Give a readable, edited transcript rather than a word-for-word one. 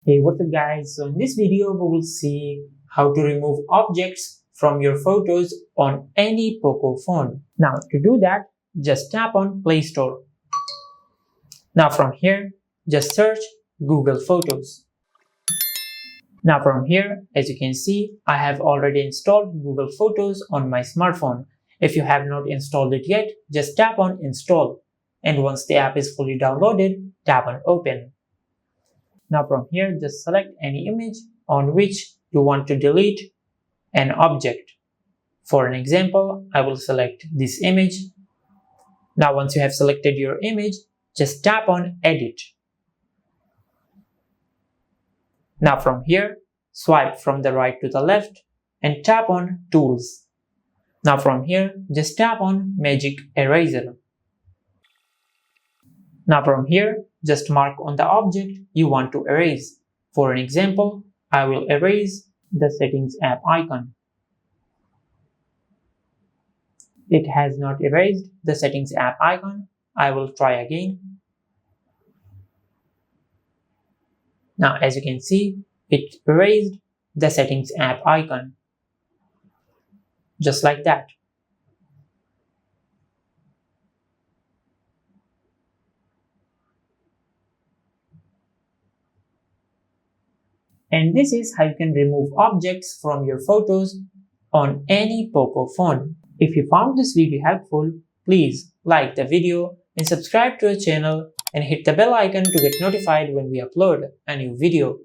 Hey, what's up guys? So in this video we will see how to remove objects from your photos on any Poco phone. Now to do that, just tap on Play Store. Now from here, just search Google Photos. Now from here, as you can see, I have already installed Google Photos on my smartphone. If you have not installed it yet, just tap on Install. And once the app is fully downloaded, tap on Open. Now from here, just select any image on which you want to delete an object. For an example, I will select this image. Now once you have selected your image, just tap on Edit. Now from here, swipe from the right to the left and tap on Tools. Now from here, just tap on Magic Eraser. Now from here, just mark on the object you want to erase. For an example, I will erase the Settings app icon. It has not erased the Settings app icon. I will try again. Now as you can see, it erased the Settings app icon. Just like that. And this is how you can remove objects from your photos on any Poco phone. If you found this video helpful, please like the video and subscribe to our channel and hit the bell icon to get notified when we upload a new video.